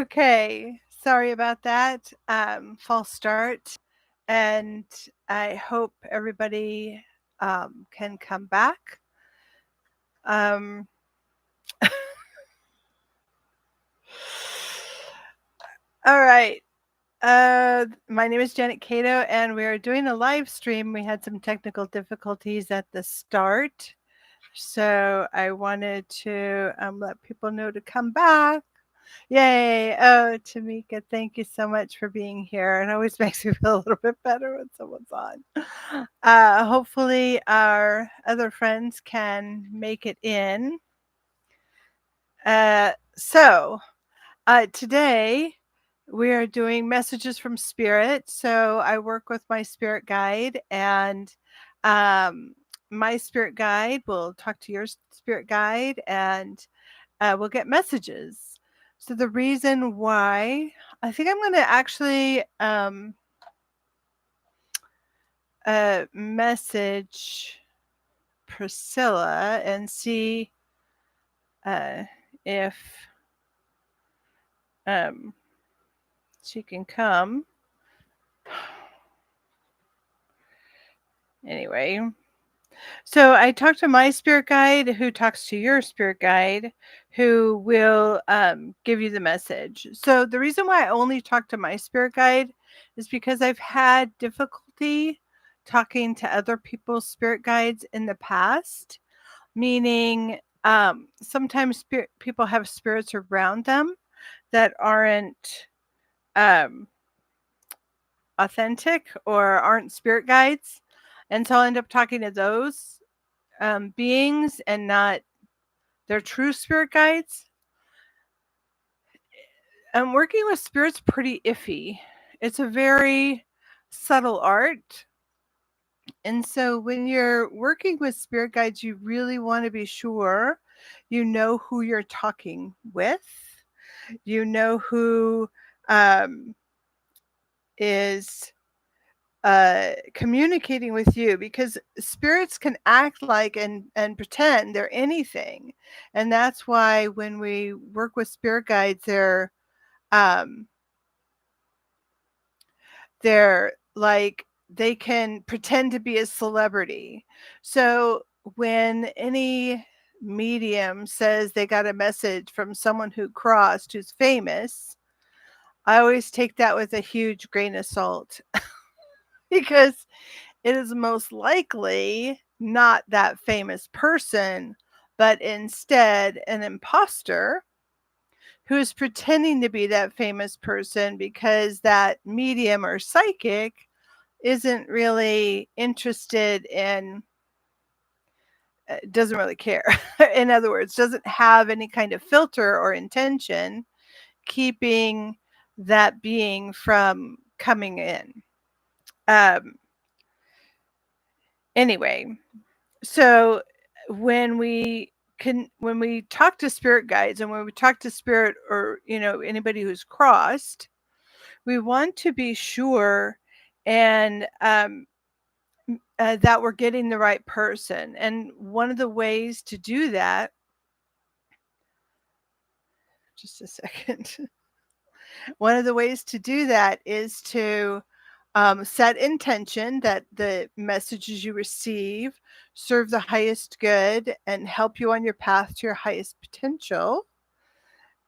Okay, sorry about that. False start. And I hope everybody can come back. Um, all right. My name is Janet Kadow, and we are doing a live stream. We had some technical difficulties at the start. So I wanted to let people know to come back. Yay. Oh, Tamika, thank you so much for being here. It always makes me feel a little bit better when someone's on. Hopefully, our other friends can make it in. Today we are doing messages from spirit. So I work with my spirit guide, and my spirit guide will talk to your spirit guide, and we'll get messages. So the reason why I think I'm going to actually message Priscilla and see if she can come. Anyway, so I talked to my spirit guide, who talks to your spirit guide, who will give you the message. So the reason why I only talk to my spirit guide is because I've had difficulty talking to other people's spirit guides in the past, meaning sometimes people have spirits around them that aren't authentic or aren't spirit guides. And so I'll end up talking to those beings and not their true spirit guides. Working with spirits pretty iffy. It's a very subtle art. And so when you're working with spirit guides, you really want to be sure you know who you're talking with. You know who is communicating with you, because spirits can act like and pretend they're anything. And that's why when we work with spirit guides, they're like, they can pretend to be a celebrity. So when any medium says they got a message from someone who crossed, who's famous, I always take that with a huge grain of salt because it is most likely not that famous person, but instead an imposter who is pretending to be that famous person because that medium or psychic isn't really interested in, doesn't really care. In other words, doesn't have any kind of filter or intention keeping that being from coming in. Um, anyway, so when we talk to spirit guides, and when we talk to spirit, or anybody who's crossed, we want to be sure and that we're getting the right person. And one of the ways to do that, just a second. One of the ways to do that is to set intention that the messages you receive serve the highest good and help you on your path to your highest potential.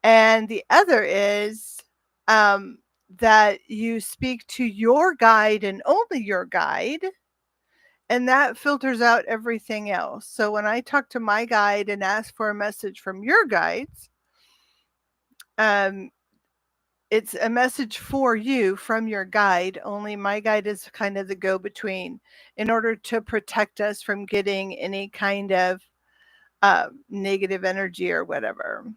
And the other is that you speak to your guide and only your guide, and that filters out everything else. So when I talk to my guide and ask for a message from your guides, it's a message for you from your guide. Only my guide is kind of the go-between in order to protect us from getting any kind of negative energy or whatever.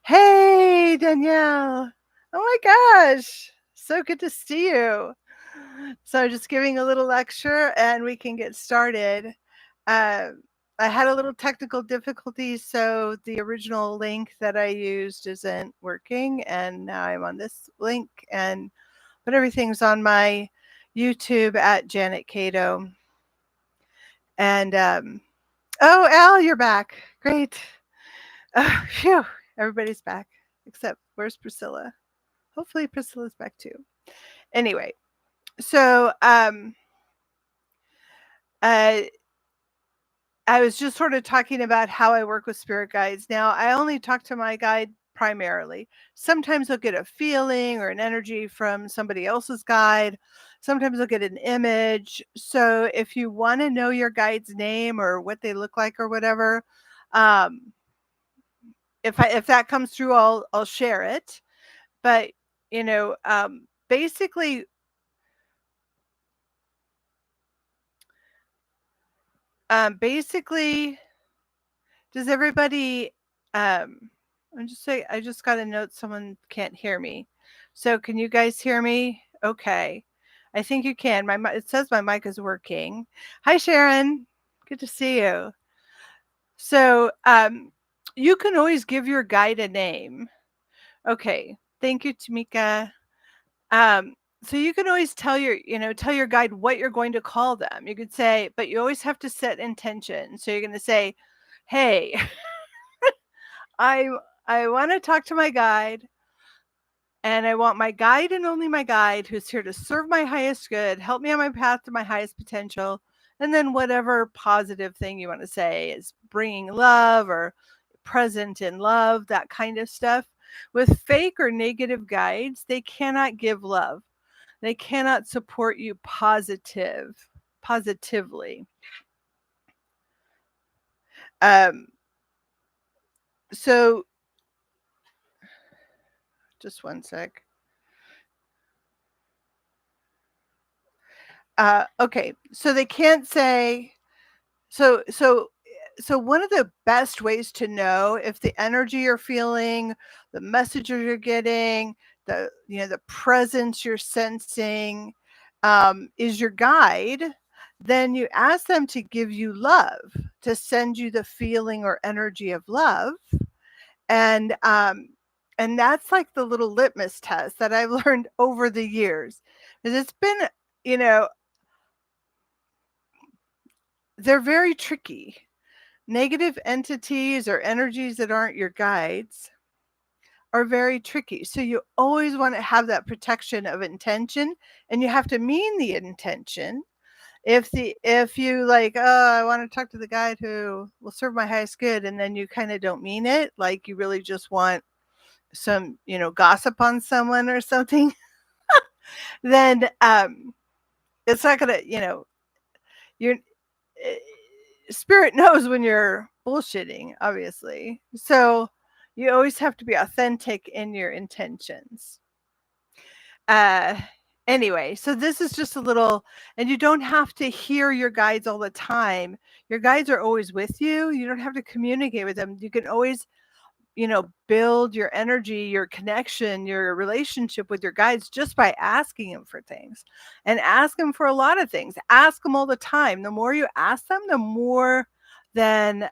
Hey, Danielle. Oh my gosh. So good to see you. So just giving a little lecture and we can get started. I had a little technical difficulty, so the original link that I used isn't working, and now I'm on this link, but everything's on my YouTube at Janet Kadow. And oh, Al, you're back. Great. Oh, phew, everybody's back. Except, where's Priscilla? Hopefully Priscilla's back too. Anyway, so uh I was just sort of talking about how I work with spirit guides. Now, I only talk to my guide primarily. Sometimes I'll get a feeling or an energy from somebody else's guide. Sometimes I'll get an image. So if you want to know your guide's name or what they look like or whatever, um, if that comes through, I'll share it. But basically, basically, does everybody I'm just saying I just got a note someone can't hear me. So can you guys hear me? Okay. I think you can. It says my mic is working. Hi Sharon. Good to see you. So you can always give your guide a name. Okay. Thank you, Tamika. Um, so you can always tell your guide what you're going to call them. You could say, but you always have to set intention. So you're going to say, "Hey, I I want to talk to my guide, and I want my guide and only my guide who's here to serve my highest good, help me on my path to my highest potential." And then whatever positive thing you want to say is bringing love or present in love, that kind of stuff. With fake or negative guides, they cannot give love. They cannot support you positively. Um, so just one sec. Okay, so they can't say so so so one of the best ways to know if the energy you're feeling, the messages you're getting, the presence you're sensing is your guide, then you ask them to give you love, to send you the feeling or energy of love. And that's like the little litmus test that I've learned over the years. 'Cause it's been, you know, they're very tricky. Negative entities or energies that aren't your guides are very tricky. So you always want to have that protection of intention, and you have to mean the intention. If you like, oh, I want to talk to the guide who will serve my highest good, and then you kind of don't mean it, like you really just want some, gossip on someone or something, then it's not gonna, you're eh, spirit knows when you're bullshitting, obviously. So you always have to be authentic in your intentions. Uh, anyway, so this is just a little, and you don't have to hear your guides all the time. Your guides are always with you. You don't have to communicate with them. You can always build your energy, your connection, your relationship with your guides just by asking them for things, and ask them for a lot of things. Ask them all the time. The more you ask them, the more then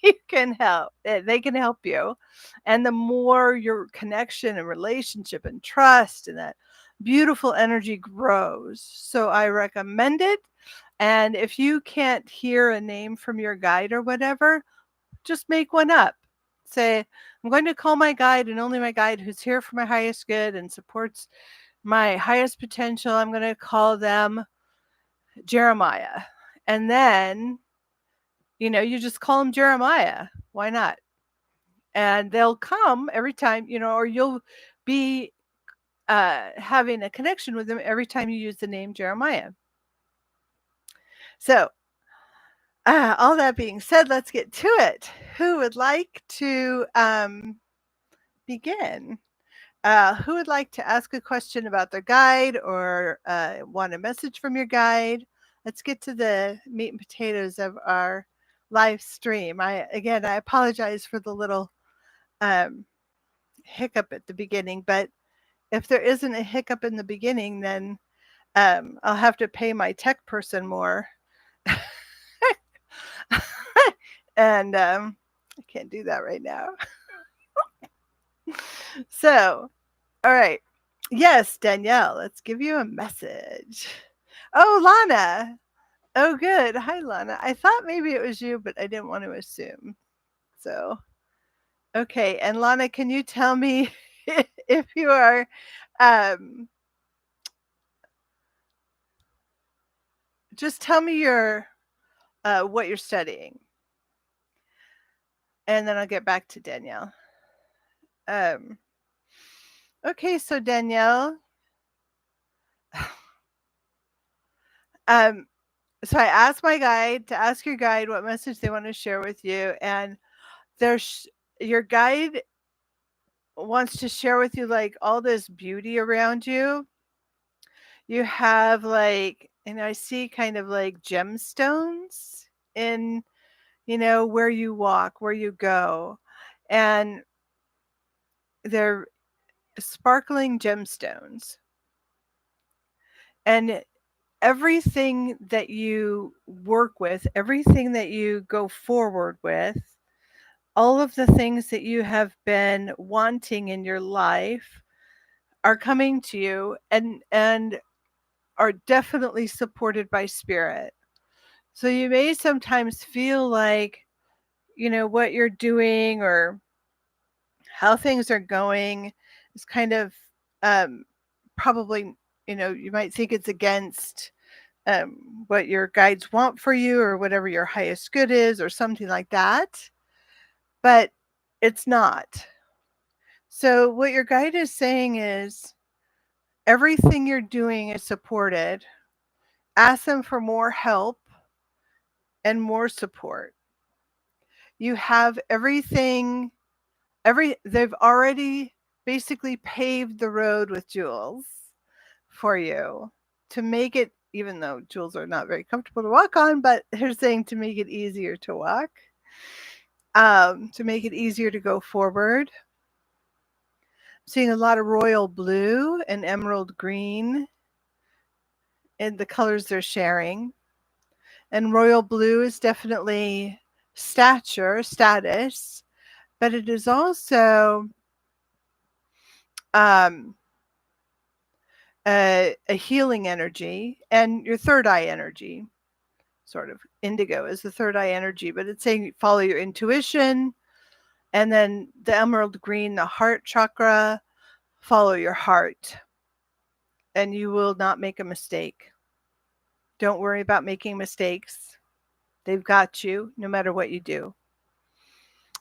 you can help. They can help you. And the more your connection and relationship and trust and that beautiful energy grows. So I recommend it. And if you can't hear a name from your guide or whatever, just make one up. Say, I'm going to call my guide and only my guide who's here for my highest good and supports my highest potential. I'm going to call them Jeremiah. And then, you just call them Jeremiah. Why not? And they'll come every time, or you'll be having a connection with them every time you use the name Jeremiah. So, all that being said, let's get to it. Who would like to begin? Who would like to ask a question about their guide or want a message from your guide? Let's get to the meat and potatoes of our live stream. I apologize for the little um, hiccup at the beginning, but if there isn't a hiccup in the beginning, then I'll have to pay my tech person more. And I can't do that right now. So, all right. Yes, Danielle, let's give you a message. Oh, Lana. Oh, good. Hi, Lana. I thought maybe it was you, but I didn't want to assume. So, Okay, and Lana, can you tell me if you are um just tell me your what you're studying, and then I'll get back to Danielle. Um okay, so Danielle, um so I asked my guide to ask your guide what message they want to share with you, and there's your guide wants to share with you like all this beauty around you. You have like, and I see kind of like gemstones in, where you walk, where you go. And they're sparkling gemstones. And everything that you work with, everything that you go forward with, all of the things that you have been wanting in your life are coming to you and are definitely supported by spirit. So you may sometimes feel like, what you're doing or how things are going is kind of um, probably, you might think it's against what your guides want for you or whatever your highest good is or something like that. But it's not. So, what your guide is saying is everything you're doing is supported. Ask them for more help and more support. You have everything, they've already basically paved the road with jewels for you to make it, even though jewels are not very comfortable to walk on, but they're saying to make it easier to walk, to make it easier to go forward. Seeing a lot of royal blue and emerald green in the colors they're sharing. And royal blue is definitely stature, status, but it is also um, a healing energy and your third eye energy. Sort of indigo is the third eye energy, but it's saying follow your intuition. And then the emerald green, the heart chakra, follow your heart, and you will not make a mistake. Don't worry about making mistakes. They've got you no matter what you do.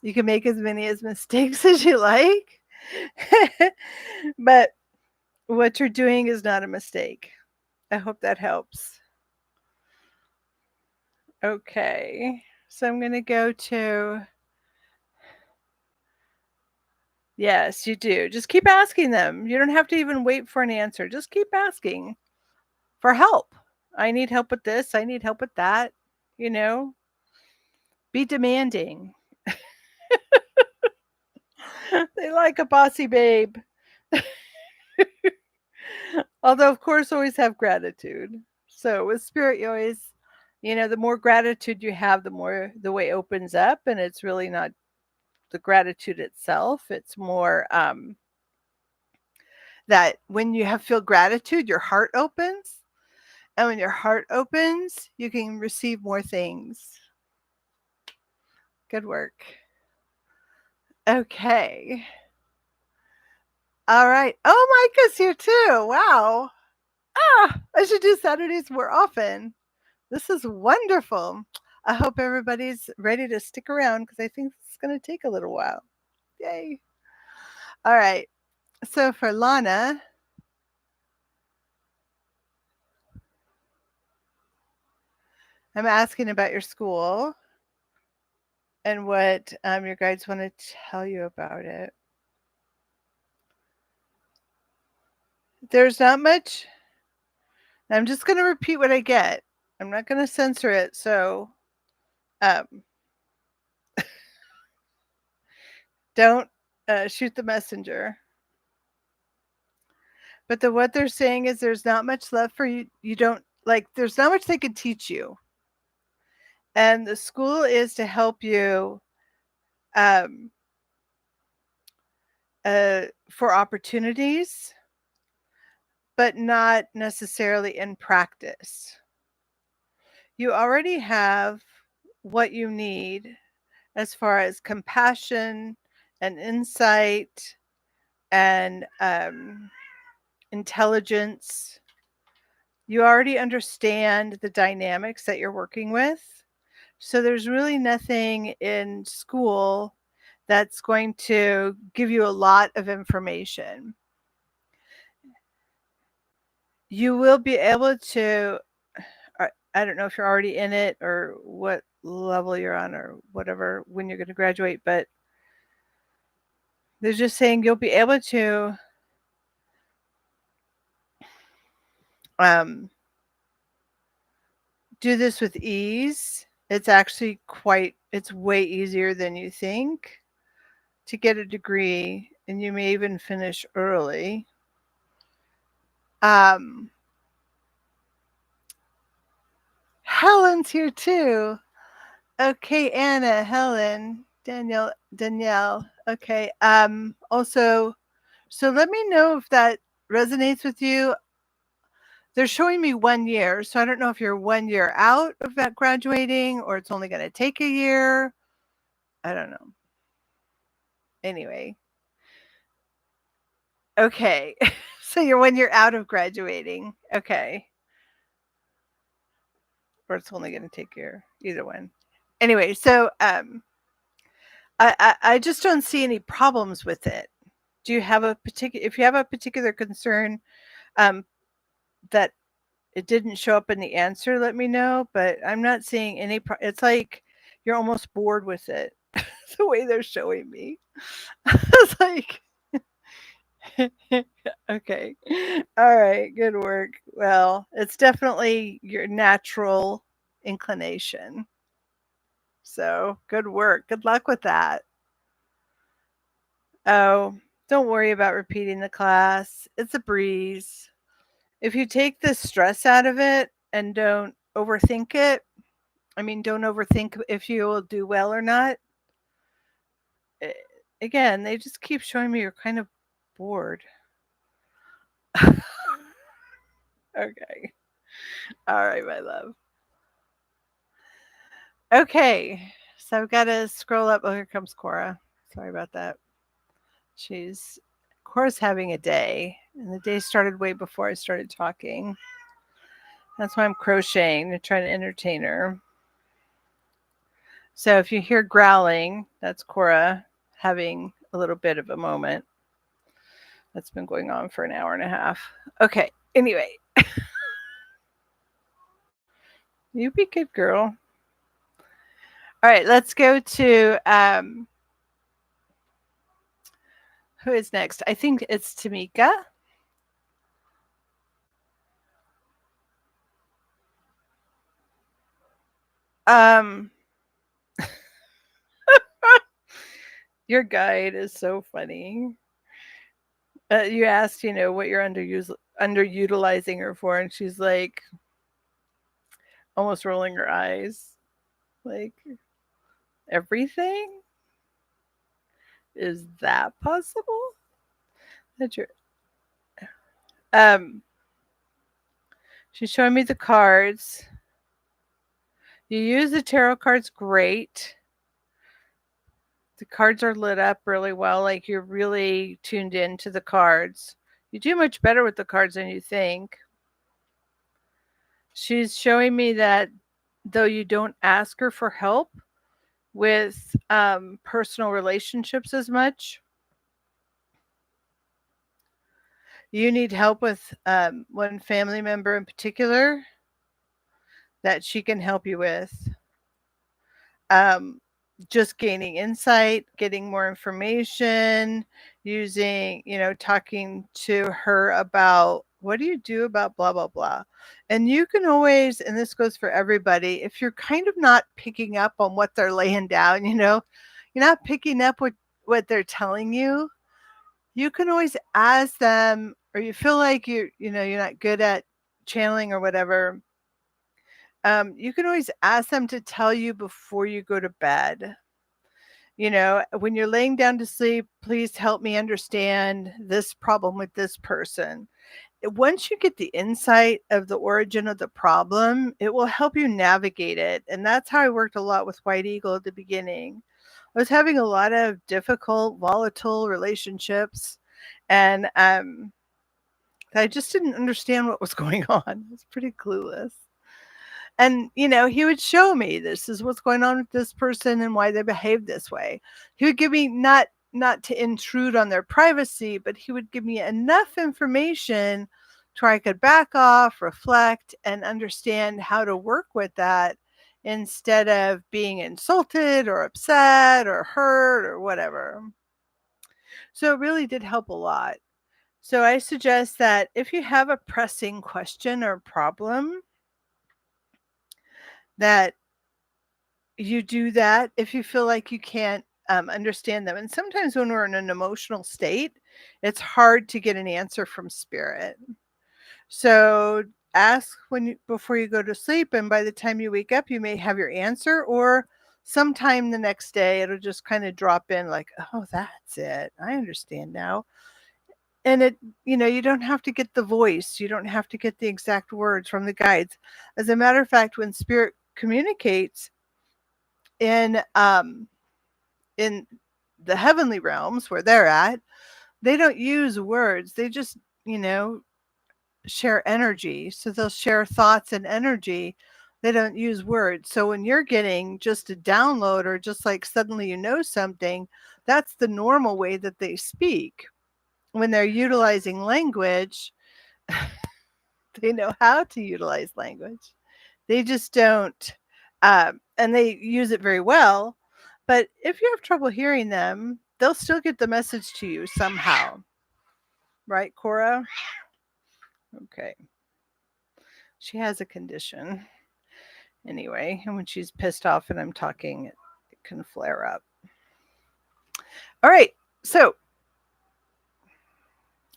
You can make as many as mistakes as you like, but what you're doing is not a mistake. I hope that helps. Okay. So I'm going to go to, yes, you do. Just keep asking them. You don't have to even wait for an answer. Just keep asking for help. I need help with this. I need help with that. You know, be demanding. They like a bossy babe. Although, of course, always have gratitude. So with spirit, you always, the more gratitude you have, the more the way opens up. And it's really not the gratitude itself. It's more that when you have feel gratitude, your heart opens. And when your heart opens, you can receive more things. Good work. Okay. All right. Oh, Micah's here too. Wow. I should do Saturdays more often. This is wonderful. I hope everybody's ready to stick around because I think it's going to take a little while. Yay. All right. So for Lana, I'm asking about your school and what your guides want to tell you about it. There's not much. I'm just going to repeat what I get. I'm not going to censor it. So um, don't shoot the messenger. But what they're saying is there's not much left for you. You don't like, there's not much they could teach you. And the school is to help you um, for opportunities, but not necessarily in practice. You already have what you need as far as compassion and insight and intelligence. You already understand the dynamics that you're working with. So there's really nothing in school that's going to give you a lot of information. You will be able to, I don't know if you're already in it or what level you're on or whatever when you're going to graduate, but they're just saying you'll be able to um, do this with ease. It's actually it's way easier than you think to get a degree, and you may even finish early. Um, Helen's here too. Okay, Anna, Helen, Danielle. Okay. Also, so let me know if that resonates with you. They're showing me 1 year, so I don't know if you're 1 year out of that graduating or it's only going to take a year. I don't know. Anyway, okay. So you're 1 year out of graduating. Okay. Or it's only going to take a year. Either one. Anyway, so I just don't see any problems with it. Do you have a particular, if you have a particular concern um, that it didn't show up in the answer, let me know. But I'm not seeing any, it's like you're almost bored with it the way they're showing me. It's like, okay. All right. Good work. Well, it's definitely your natural inclination. So good work. Good luck with that. Oh, don't worry about repeating the class. It's a breeze. If you take the stress out of it and don't overthink it, I mean, don't overthink if you will do well or not. eh, Again, they just keep showing me you're kind of bored. Okay. All right, my love. Okay. So I've got to scroll up. Oh, here comes Cora. Sorry about that. She's Cora's having a day, and the day started way before I started talking. That's why I'm crocheting to try to entertain her. So if you hear growling, that's Cora having a little bit of a moment. That's been going on for an hour and a half. Okay. Anyway, you be good, girl. All right, let's go to who is next? I think it's Tamika. Um, your guide is so funny. You asked, what you're underutilizing her for, and she's like almost rolling her eyes, like everything. Is that possible? That you're um. She's showing me the cards. You use the tarot cards great. The cards are lit up really well, like you're really tuned in to the cards. You do much better with the cards than you think. She's showing me that though you don't ask her for help with personal relationships as much, you need help with one family member in particular that she can help you with. Um, just gaining insight, getting more information, using, talking to her about what do you do about blah, blah, blah. And you can always, and this goes for everybody, if you're kind of not picking up on what they're laying down, you're not picking up what they're telling you, you can always ask them, or you feel like you're not good at channeling or whatever. You can always ask them to tell you before you go to bed. When you're laying down to sleep, please help me understand this problem with this person. Once you get the insight of the origin of the problem, it will help you navigate it. And that's how I worked a lot with White Eagle at the beginning. I was having a lot of difficult, volatile relationships, and I just didn't understand what was going on. I was pretty clueless. And, he would show me this is what's going on with this person and why they behave this way. He would give me not to intrude on their privacy, but he would give me enough information to where I could back off, reflect, and understand how to work with that instead of being insulted or upset or hurt or whatever. So it really did help a lot. So I suggest that if you have a pressing question or problem, that you do that if you feel like you can't understand them. And sometimes when we're in an emotional state, it's hard to get an answer from spirit. So ask before you go to sleep, and by the time you wake up, you may have your answer, or sometime the next day, it'll just kind of drop in like, oh, that's it. I understand now. And you don't have to get the voice, you don't have to get the exact words from the guides. As a matter of fact, when spirit communicates in in the heavenly realms where they're at, they don't use words. They just, you know, share energy. So they'll share thoughts and energy. They don't use words. So when you're getting just a download or just like suddenly you know something, that's the normal way that they speak. When they're utilizing language, they know how to utilize language. They just don't, and they use it very well. But if you have trouble hearing them, they'll still get the message to you somehow. Right, Cora? Okay. She has a condition. Anyway, and when she's pissed off and I'm talking, it can flare up. All right. So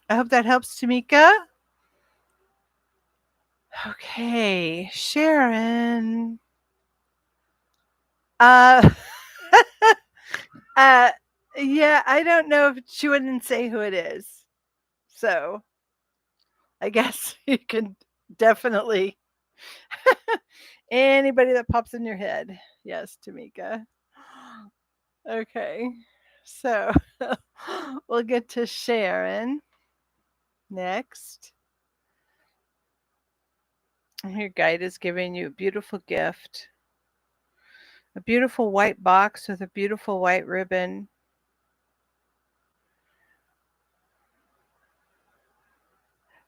I hope that helps, Tamika. Okay, Sharon. Uh, uh, yeah, I don't know if she wouldn't say who it is. So I guess you can definitely anybody that pops in your head. Yes, Tamika. Okay. So we'll get to Sharon next. Your guide is giving you a beautiful gift, a beautiful white box with a beautiful white ribbon.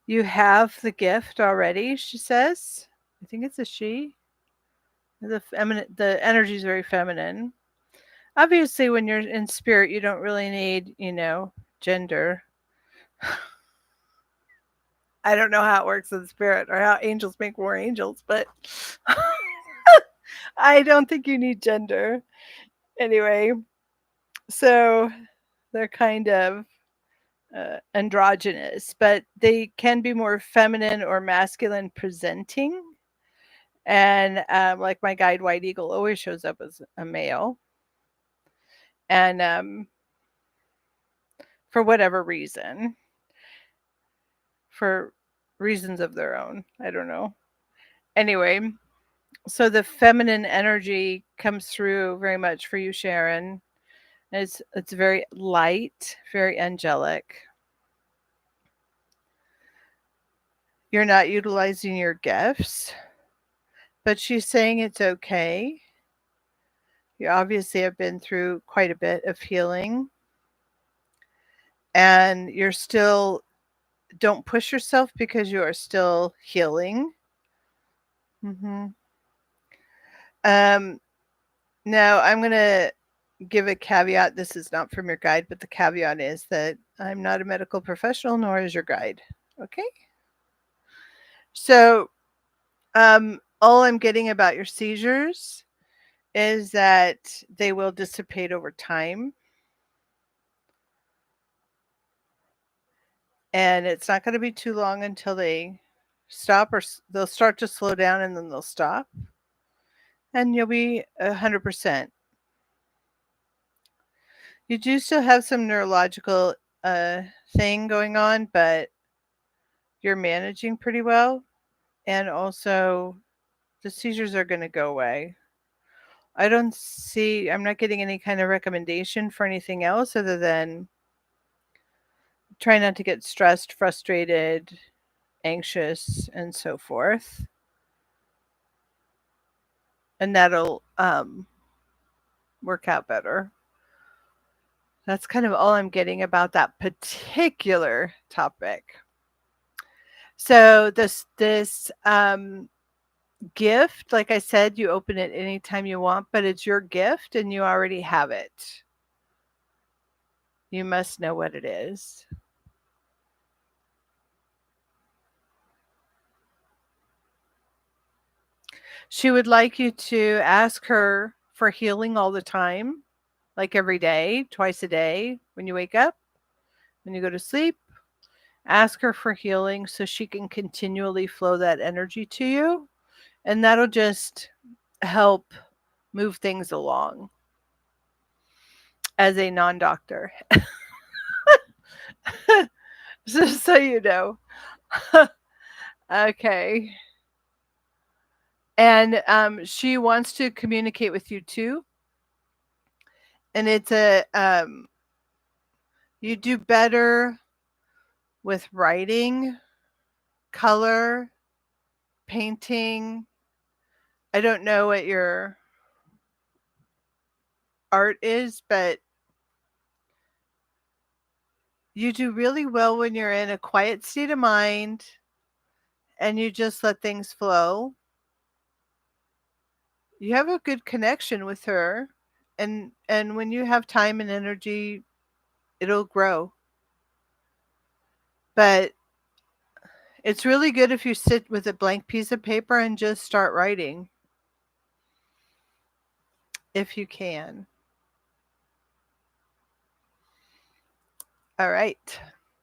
You have the gift already, she says. I think it's a she. The energy is very feminine. Obviously, when you're in spirit, you don't really need, gender. I don't know how it works in spirit or how angels make more angels, but I don't think you need gender. Anyway, so they're kind of androgynous, but they can be more feminine or masculine presenting. And like my guide White Eagle always shows up as a male. And for whatever reason, for reasons of their own, I don't know. Anyway, so the feminine energy comes through very much for you, Sharon. It's very light, very angelic. You're not utilizing your gifts, but she's saying it's okay. You obviously have been through quite a bit of healing, and you're still, don't push yourself because you are still healing. hmm Um, now, I'm going to give a caveat. This is not from your guide, but the caveat is that I'm not a medical professional, nor is your guide. Okay. So, all I'm getting about your seizures is that they will dissipate over time. And it's not going to be too long until they stop, or they'll start to slow down and then they'll stop. And you'll be 100%. You do still have some neurological thing going on, but you're managing pretty well. And also, the seizures are going to go away. I'm not getting any kind of recommendation for anything else other than try not to get stressed, frustrated, anxious, and so forth. And that'll work out better. That's kind of all I'm getting about that particular topic. So this gift, like I said, you open it anytime you want, but it's your gift and you already have it. You must know what it is. She would like you to ask her for healing all the time, like every day, twice a day, when you wake up, when you go to sleep. Ask her for healing so she can continually flow that energy to you. And that'll just help move things along as a non doctor. Just so you know. Okay. And she wants to communicate with you too. And you do better with writing, color, painting. I don't know what your art is, but you do really well when you're in a quiet state of mind and you just let things flow. You have a good connection with her, and when you have time and energy, it'll grow. But it's really good if you sit with a blank piece of paper and just start writing if you can. All right.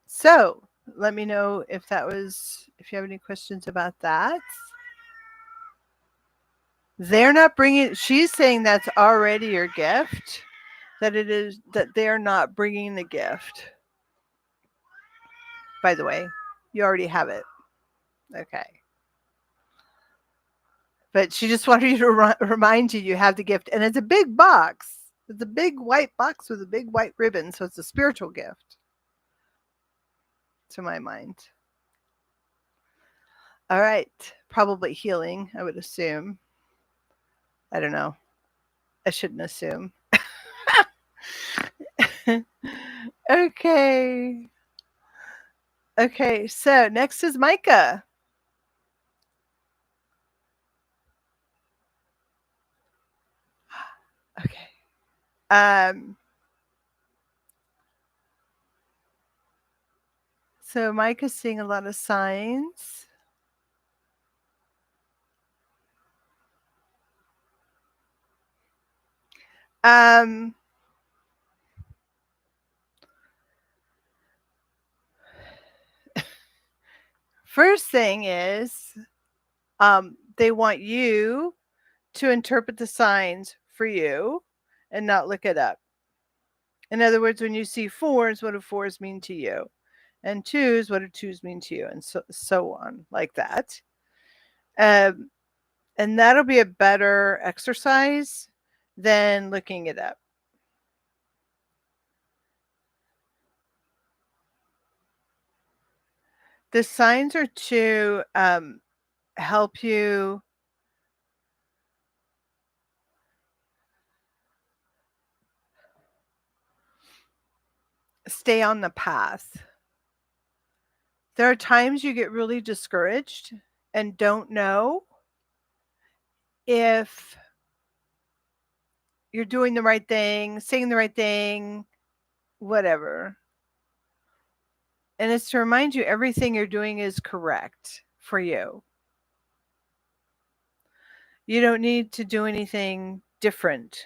So, let me know if you have any questions about that. They're not bringing, she's saying that's already your gift, that they're not bringing the gift. By the way, you already have it. Okay. But she just wanted you to remind you have the gift. And it's a big box. It's a big white box with a big white ribbon. So it's a spiritual gift, to my mind. All right. Probably healing, I would assume. I don't know. I shouldn't assume. Okay. Okay. So next is Micah. Okay. Um, so Micah's seeing a lot of signs. Um, First thing is, they want you to interpret the signs for you and not look it up. In other words, when you see fours, what do fours mean to you? And twos, what do twos mean to you? And so on, like that. Um, and that'll be a better exercise than looking it up. The signs are to help you stay on the path. There are times you get really discouraged and don't know if you're doing the right thing, saying the right thing, whatever. And it's to remind you everything you're doing is correct for you. You don't need to do anything different.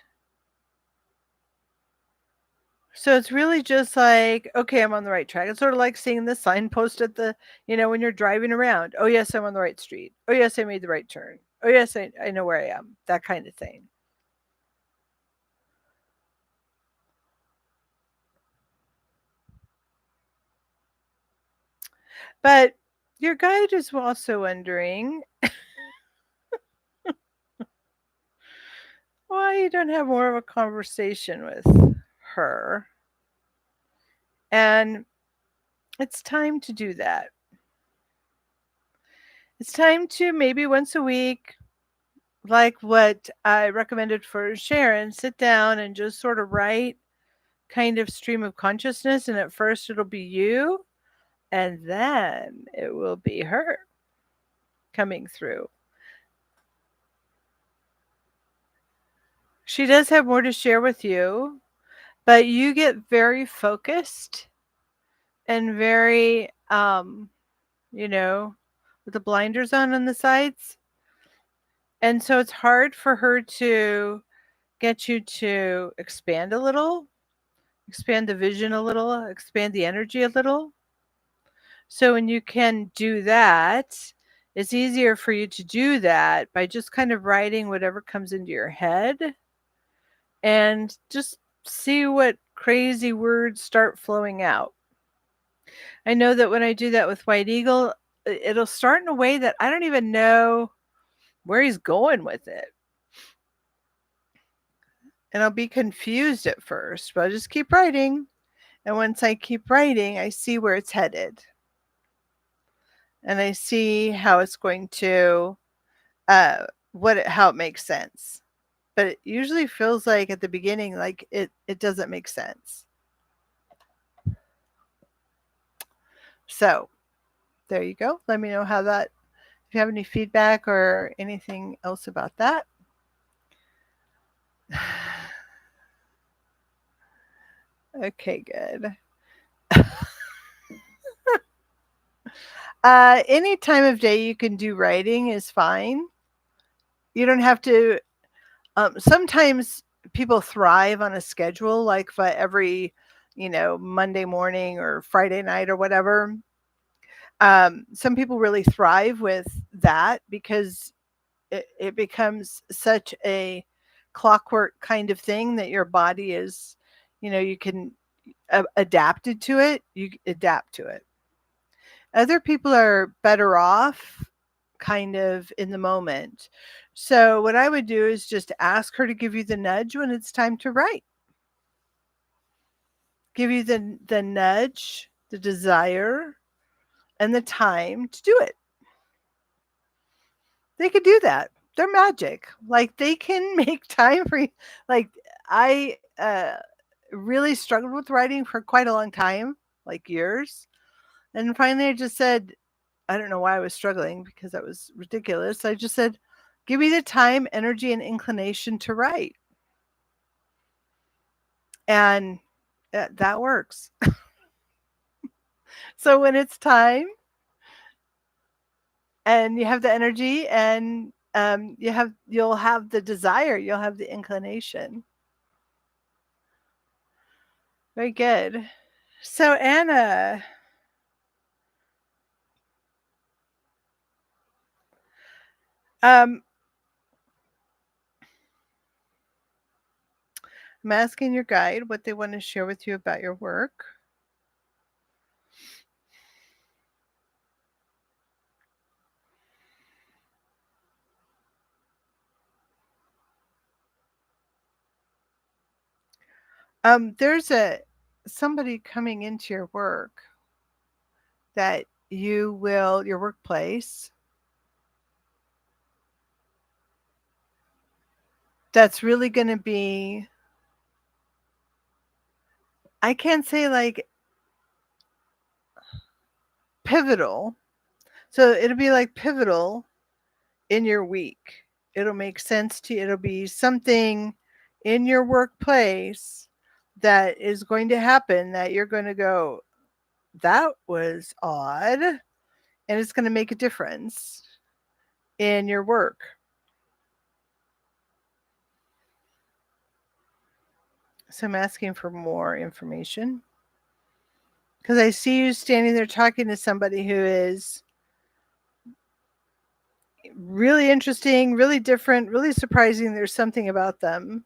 So it's really just like, okay, I'm on the right track. It's sort of like seeing the signpost at when you're driving around. Oh, yes, I'm on the right street. Oh, yes, I made the right turn. Oh, yes, I know where I am. That kind of thing. But your guide is also wondering, why you don't have more of a conversation with her. And it's time to do that. It's time to maybe once a week, like what I recommended for Sharon, sit down and just sort of write kind of stream of consciousness. And at first it'll be you, and then it will be her coming through. She does have more to share with you, but you get very focused and very, you know, with the blinders on the sides. And so it's hard for her to get you to expand a little, expand the vision a little, expand the energy a little. So when you can do that, it's easier for you to do that by just kind of writing whatever comes into your head and just see what crazy words start flowing out. I know that when I do that with White Eagle, it'll start in a way that I don't even know where he's going with it. And I'll be confused at first, but I'll just keep writing. And once I keep writing, I see where it's headed. And I see how it's going to, how it makes sense. But it usually feels like at the beginning, like it doesn't make sense. So there you go. Let me know how that, if you have any feedback or anything else about that. Okay, good. Any time of day you can do writing is fine. You don't have to. Sometimes people thrive on a schedule, like for every, Monday morning or Friday night or whatever. Some people really thrive with that because it becomes such a clockwork kind of thing that your body is, you can adapted to it. You adapt to it. Other people are better off kind of in the moment. So what I would do is just ask her to give you the nudge when it's time to write. Give you the nudge, the desire, and the time to do it. They could do that. They're magic. Like they can make time for you. Like I really struggled with writing for quite a long time, like years. And finally I just said, I don't know why I was struggling because that was ridiculous. I just said, give me the time, energy, and inclination to write. And that works. So when it's time and you have the energy and you'll have the desire, you'll have the inclination. Very good. So Anna, um, I'm asking your guide what they want to share with you about your work. There's a somebody coming into your work that your workplace, that's really going to be, I can't say like pivotal. So it'll be like pivotal in your week. It'll make sense to you. It'll be something in your workplace that is going to happen that you're going to go, that was odd. And it's going to make a difference in your work. So I'm asking for more information because I see you standing there talking to somebody who is really interesting, really different, really surprising. There's something about them.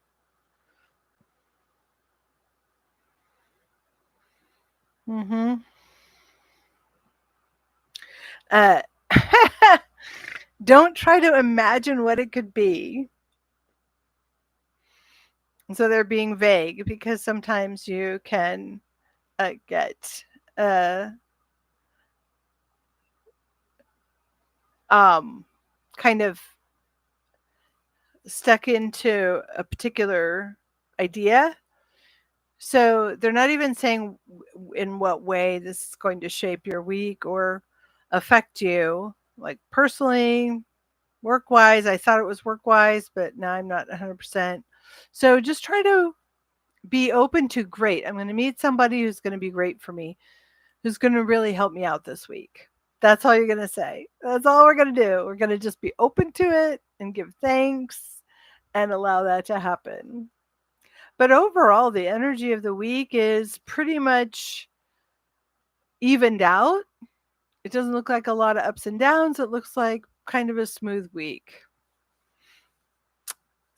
Mm-hmm. Uh, don't try to imagine what it could be. So they're being vague because sometimes you can get uh, um, kind of stuck into a particular idea. So they're not even saying in what way this is going to shape your week or affect you, like personally, work wise. I thought it was work wise, but now I'm not 100%. So just try to be open to great. I'm going to meet somebody who's going to be great for me, who's going to really help me out this week. That's all you're going to say. That's all we're going to do. We're going to just be open to it and give thanks and allow that to happen. But overall, the energy of the week is pretty much evened out. It doesn't look like a lot of ups and downs. It looks like kind of a smooth week.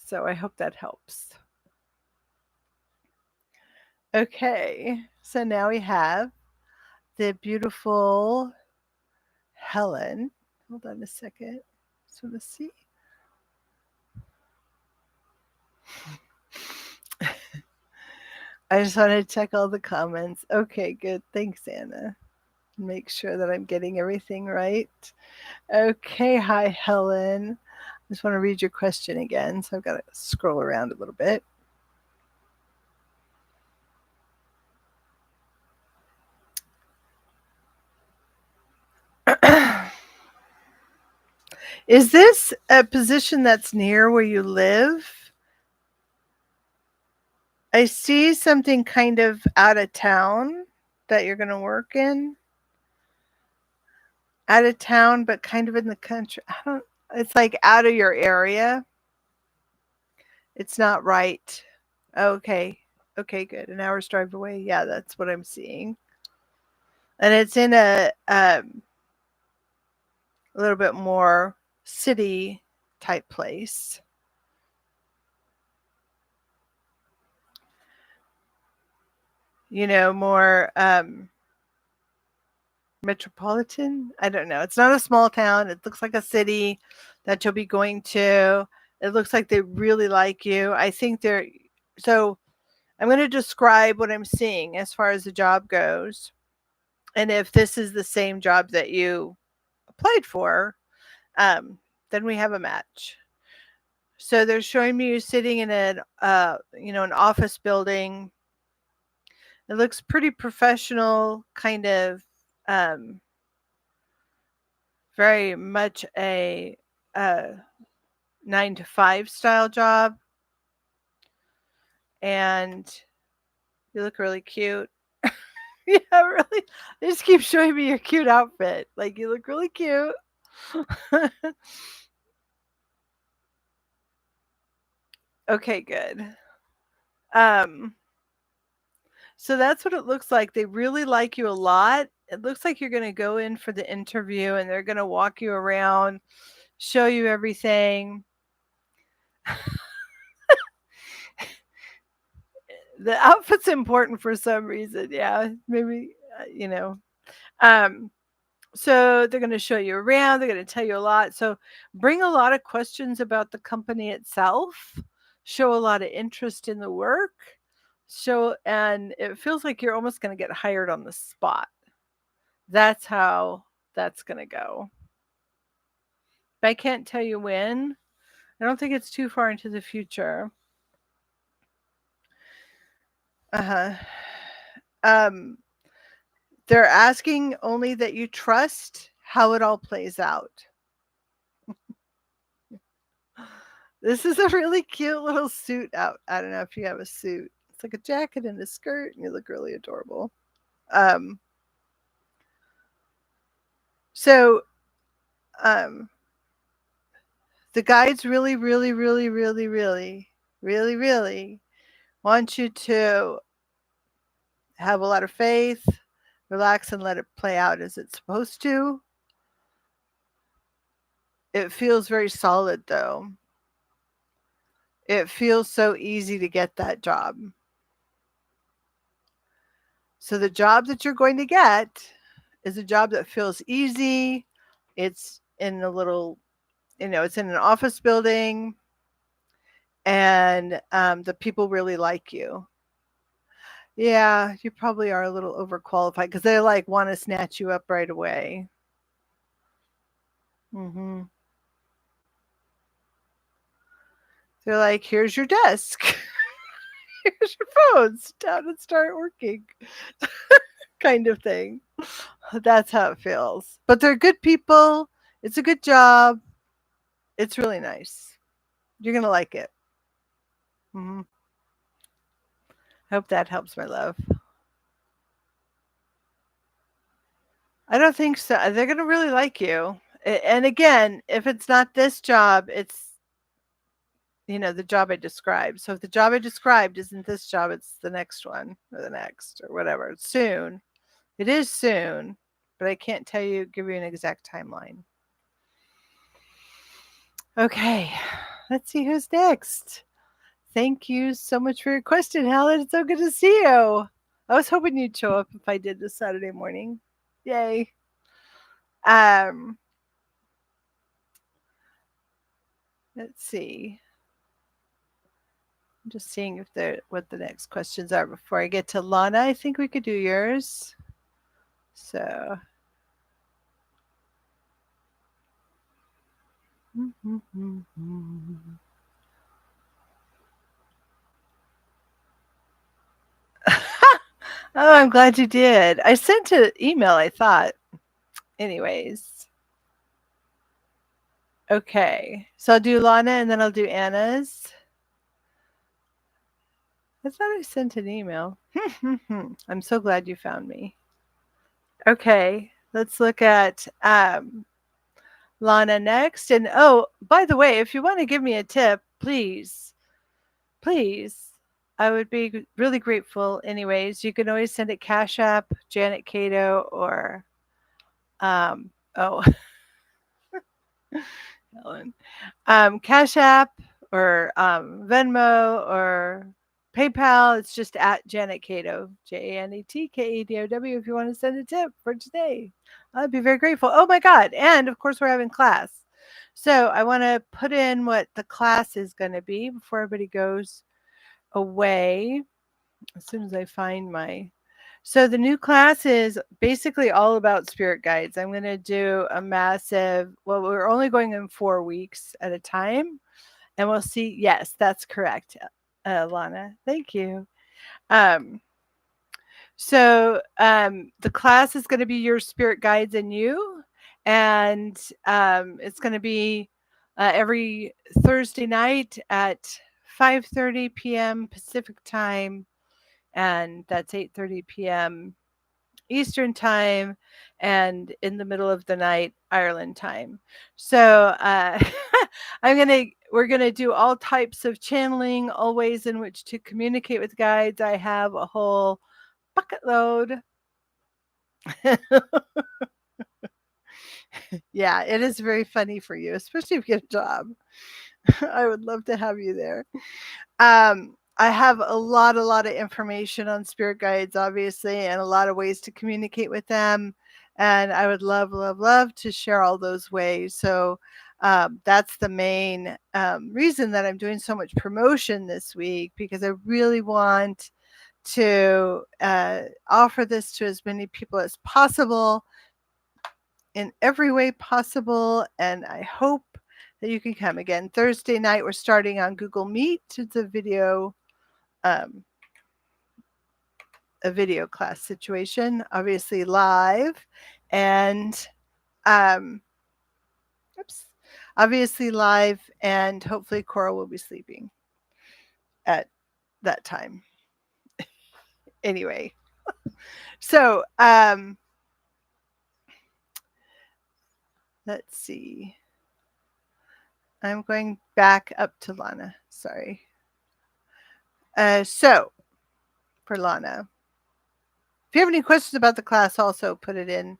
So I hope that helps. Okay, so now we have the beautiful Helen. Hold on a second. Just want to see. I just want to check all the comments. Okay, good. Thanks, Anna. Make sure that I'm getting everything right. Okay, hi, Helen. I just want to read your question again, so I've got to scroll around a little bit. Is this a position that's near where you live? I see something kind of out of town that you're going to work in. Out of town, but kind of in the country. I don't, it's like out of your area. It's not right. Okay. Okay, good. An hour's drive away. Yeah, that's what I'm seeing. And it's in a little bit more city type place. More metropolitan. I don't know. It's not a small town. It looks like a city that you'll be going to. It looks like they really like you. I think they're so I'm going to describe what I'm seeing as far as the job goes. And if this is the same job that you applied for, then we have a match. So they're showing me you sitting in an office building. It looks pretty professional, kind of um, very much a 9 to 5 style job. And you look really cute. Yeah, really. They just keep showing me your cute outfit. Like you look really cute. Okay, good. Um, so that's what it looks like. They really like you a lot. It looks like you're going to go in for the interview and they're going to walk you around, show you everything. The outfit's important for some reason. Yeah, maybe, Um, so they're going to show you around. They're going to tell you a lot. So bring a lot of questions about the company itself. Show a lot of interest in the work. And it feels like you're almost going to get hired on the spot. That's how that's going to go. But I can't tell you when. I don't think it's too far into the future. Uh-huh. Um, they're asking only that you trust how it all plays out. This is a really cute little suit out. I don't know if you have a suit. It's like a jacket and a skirt, and you look really adorable. Um, so um, the guides really, really, really, really, really, really, really want you to have a lot of faith, relax, and let it play out as it's supposed to. It feels very solid, though. It feels so easy to get that job. So the job that you're going to get is a job that feels easy. It's in a little, it's in an office building and the people really like you. Yeah, you probably are a little overqualified because they like want to snatch you up right away. Hmm. They're like, here's your desk, here's your phone, sit down and start working, kind of thing. That's how it feels. But they're good people. It's a good job. It's really nice. You're going to like it. Hmm. I hope that helps, my love. I don't think so. They're going to really like you. And again, if it's not this job, it's the job I described. So if the job I described isn't this job, it's the next one or the next or whatever. It's soon. It is soon, but I can't give you an exact timeline. Okay, let's see who's next. Thank you so much for your question, Helen. It's so good to see you. I was hoping you'd show up if I did this Saturday morning. Yay. Um, let's see. I'm just seeing if what the next questions are before I get to Lana. I think we could do yours. So. Oh, I'm glad you did. I sent an email, I thought. Anyways. Okay. So I'll do Lana and then I'll do Anna's. I thought I sent an email. I'm so glad you found me. Okay. Let's look at Lana next. And oh, by the way, if you want to give me a tip, please, please, I would be really grateful. Anyways, you can always send it Cash App, Janet Kadow, or oh, Helen, Cash App, or Venmo, or PayPal. It's just at Janet Kadow, JanetKadow. If you want to send a tip for today, I'd be very grateful. Oh my God! And of course, we're having class, so I want to put in what the class is going to be before everybody goes away. As soon as I find my so the new class is basically all about spirit guides. I'm going to do a massive, well, we're only going in 4 weeks at a time, and we'll see. Yes, that's correct, Lana. Thank you. Um, the class is going to be your spirit guides and you, and it's going to be every Thursday night at 5:30 p.m. Pacific time, and that's 8:30 p.m. Eastern time, and in the middle of the night Ireland time. So we're gonna do all types of channeling, all ways in which to communicate with guides. I have a whole bucket load. Yeah, it is very funny for you, especially if you get a job. I would love to have you there. I have a lot of information on spirit guides, obviously, and a lot of ways to communicate with them. And I would love, love, love to share all those ways. So that's the main reason that I'm doing so much promotion this week, because I really want to offer this to as many people as possible in every way possible. And I hope that you can come again. Thursday night, we're starting on Google Meet. It's um, a video class situation, obviously live, and um, oops, obviously live, and hopefully Coral will be sleeping at that time. Anyway, so let's see. I'm going back up to Lana. Sorry. So for Lana, if you have any questions about the class, also put it in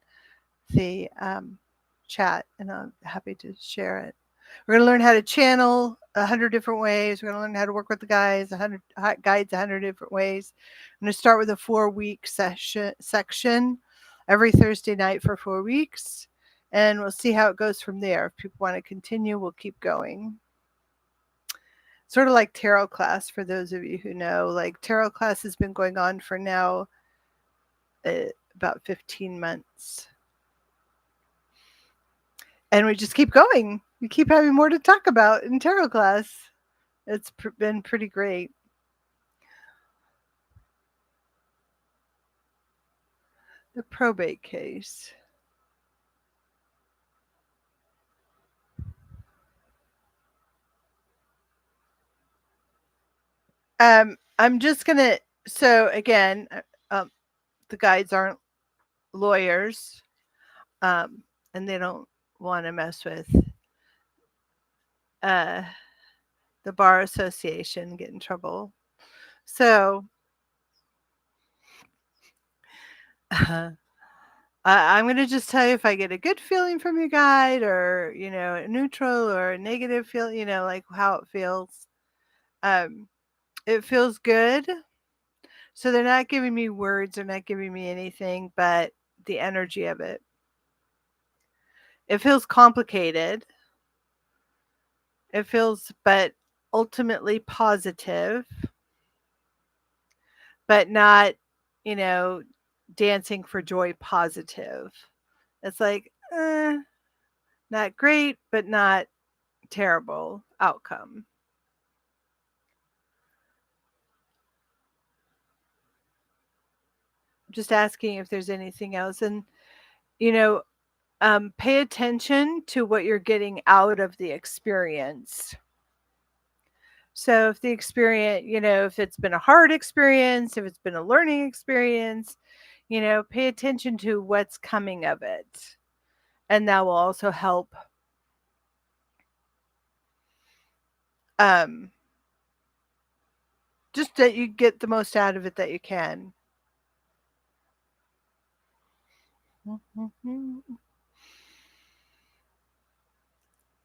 the chat, and I'm happy to share it. We're going to learn how to channel 100 different ways. We're going to learn how to work with the guides, 100 guides, 100 different ways. I'm going to start with a 4-week section every Thursday night for 4 weeks, and we'll see how it goes from there. If people want to continue, we'll keep going. Sort of like tarot class for those of you who know. Like tarot class has been going on for now about 15 months. And we just keep going. We keep having more to talk about in tarot class. It's been pretty great. The probate case. I'm just gonna. So again, the guides aren't lawyers, and they don't want to mess with uh, the bar association, get in trouble. So I'm gonna just tell you if I get a good feeling from your guide, or a neutral or a negative feel. Like how it feels. Um, it feels good. So they're not giving me words, they're not giving me anything, but the energy of it. It feels complicated. It feels, but ultimately positive, but not, you know, dancing for joy positive. It's like, not great, but not terrible outcome. Just asking if there's anything else. And, you know, pay attention to what you're getting out of the experience. So if the experience, if it's been a hard experience, if it's been a learning experience, pay attention to what's coming of it. And that will also help um just that you get the most out of it that you can.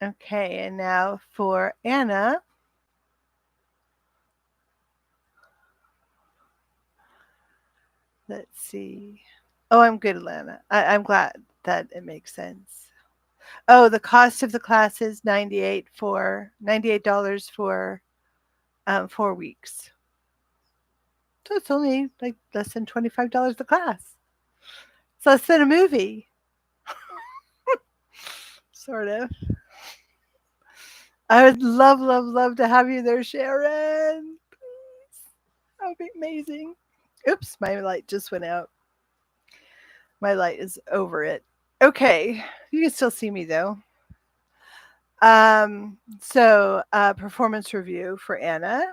Okay, and now for Anna. Let's see. Oh, I'm good, Lana. I'm glad that it makes sense. Oh, the cost of the class is $98 for 4 weeks. So it's only like less than $25 a class. It's less than a movie, sort of. I would love, love, love to have you there, Sharon. Please. That would be amazing. Oops, my light just went out. My light is over it. Okay, you can still see me though. So performance review for Anna.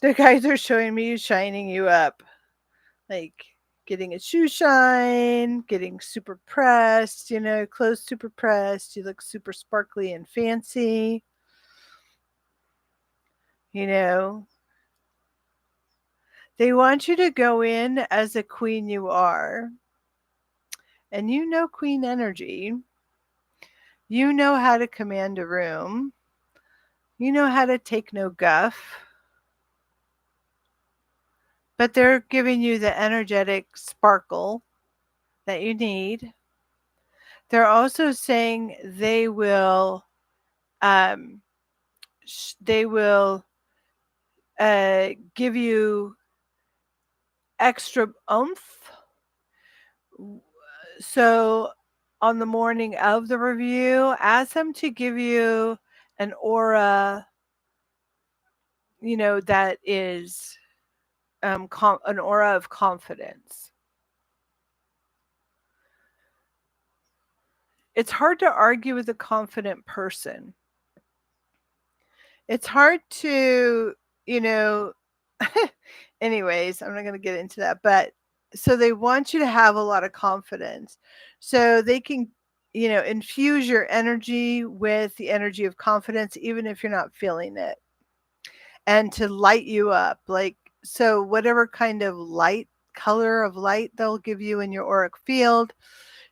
The guys are showing me shining you up, like getting a shoe shine, getting super pressed, clothes super pressed. You look super sparkly and fancy. You know, they want you to go in as a queen you are. And queen energy. You know how to command a room. You know how to take no guff. But they're giving you the energetic sparkle that you need. They're also saying um, they will give you extra oomph. So on the morning of the review, ask them to give you an aura, that is an aura of confidence. It's hard to argue with a confident person. It's hard to, you know, anyways, I'm not going to get into that, but so they want you to have a lot of confidence so they can, infuse your energy with the energy of confidence, even if you're not feeling it, and to light you up. Like, so whatever kind of light, color of light they'll give you in your auric field,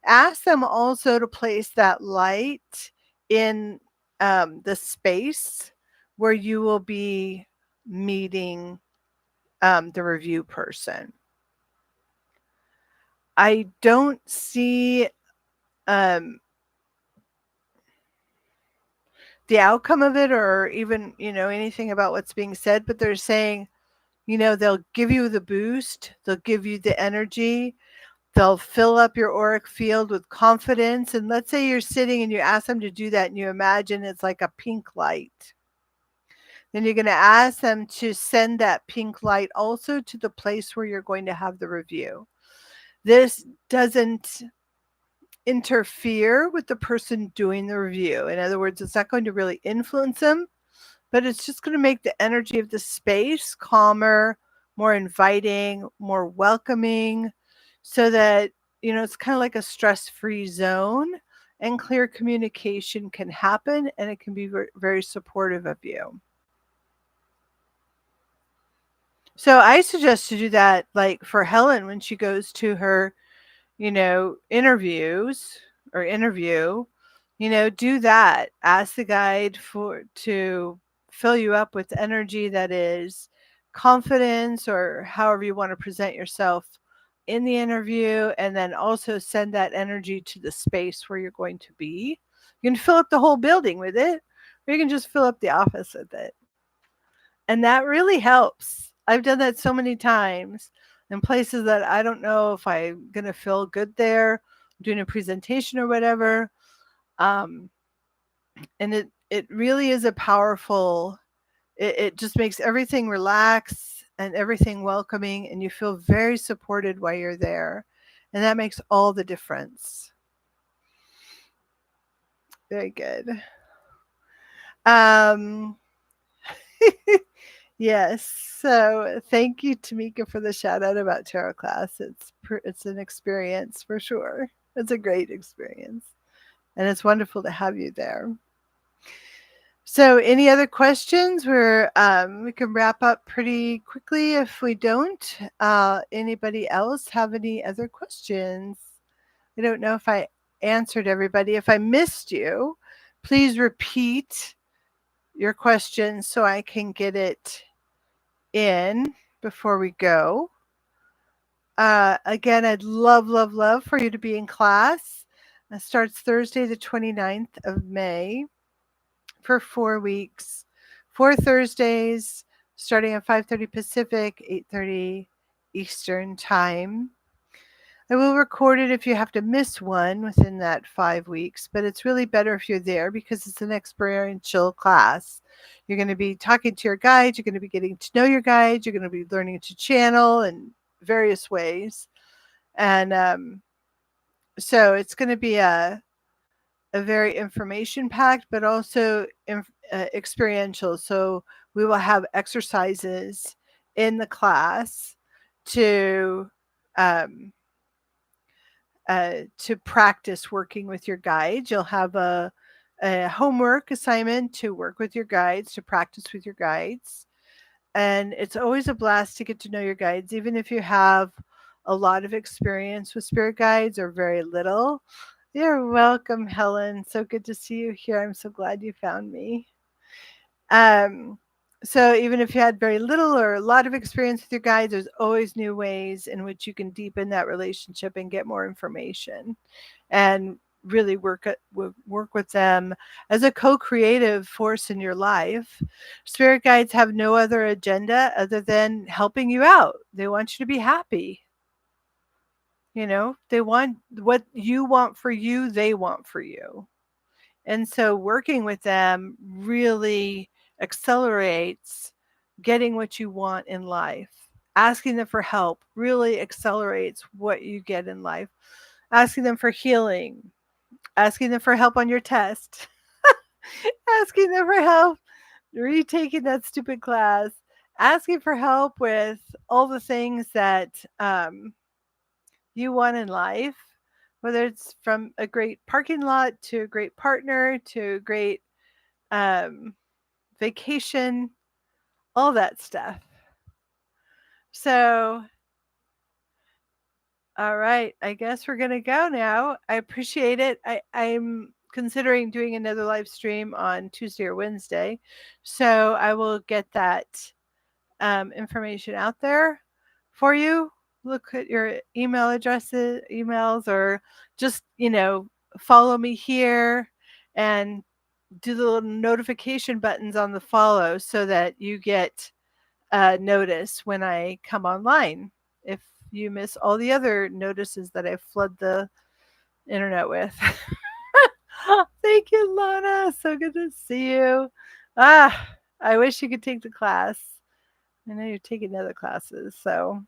ask them also to place that light in the space where you will be meeting the review person. I don't see um, the outcome of it or even, anything about what's being said, but they're saying, they'll give you the boost, they'll give you the energy, they'll fill up your auric field with confidence. And let's say you're sitting and you ask them to do that and you imagine it's like a pink light. Then you're going to ask them to send that pink light also to the place where you're going to have the review. This doesn't interfere with the person doing the review. In other words, it's not going to really influence them, but it's just going to make the energy of the space calmer, more inviting, more welcoming, so that, it's kind of like a stress free zone and clear communication can happen and it can be very supportive of you. So I suggest to do that, like for Helen when she goes to her, interviews or interview, do that. Ask the guide to fill you up with energy that is confidence or however you want to present yourself in the interview, and then also send that energy to the space where you're going to be. You can fill up the whole building with it, or you can just fill up the office with it. And that really helps. I've done that so many times in places that I don't know if I'm going to feel good there, doing a presentation or whatever. Um, and it really is a powerful, it just makes everything relax and everything welcoming, and you feel very supported while you're there. And that makes all the difference. Very good. Um, Yes. So thank you, Tamika, for the shout out about tarot class. It's an experience for sure. It's a great experience, and it's wonderful to have you there. So, any other questions? We can wrap up pretty quickly if we don't. Anybody else have any other questions? I don't know if I answered everybody. If I missed you, please repeat your question so I can get it in before we go. Again, I'd love, love, love for you to be in class. It starts Thursday, the 29th of May for 4 weeks, 4 Thursdays, starting at 5:30 Pacific, 8:30 Eastern Time. I will record it if you have to miss one within that 5 weeks, but it's really better if you're there because it's an experiential class. You're going to be talking to your guides, you're going to be getting to know your guides, you're going to be learning to channel in various ways. And so it's going to be a very information packed, but also experiential. So we will have exercises in the class to um, practice working with your guides. You'll have a homework assignment to work with your guides, to practice with your guides. And it's always a blast to get to know your guides, even if you have a lot of experience with spirit guides or very little. You're welcome, Helen. So good to see you here. I'm so glad you found me. Um, so even if you had very little or a lot of experience with your guides, there's always new ways in which you can deepen that relationship and get more information and really work with them as a co-creative force in your life. Spirit guides have no other agenda other than helping you out. They want you to be happy. They want what you want for you, they want for you. And so working with them really accelerates getting what you want in life. Asking them for help really accelerates what you get in life. Asking them for healing, asking them for help on your test, asking them for help retaking that stupid class, asking for help with all the things that you want in life, whether it's from a great parking lot to a great partner to a great um, vacation, all that stuff. So, all right, I guess we're going to go now. I appreciate it. I'm considering doing another live stream on Tuesday or Wednesday. So I will get that information out there for you. look at your emails, or just, follow me here and do the little notification buttons on the follow so that you get notice when I come online. If you miss all the other notices that I flood the internet with. Thank you, Lana. So good to see you. Ah, I wish you could take the class. I know you're taking other classes, so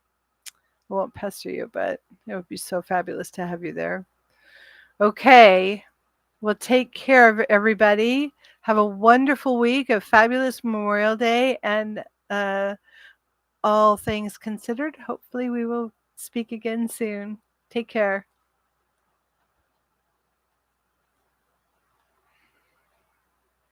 I won't pester you, but it would be so fabulous to have you there. Okay. Well, take care of everybody. Have a wonderful week, a fabulous Memorial Day, and all things considered, hopefully we will speak again soon. Take care.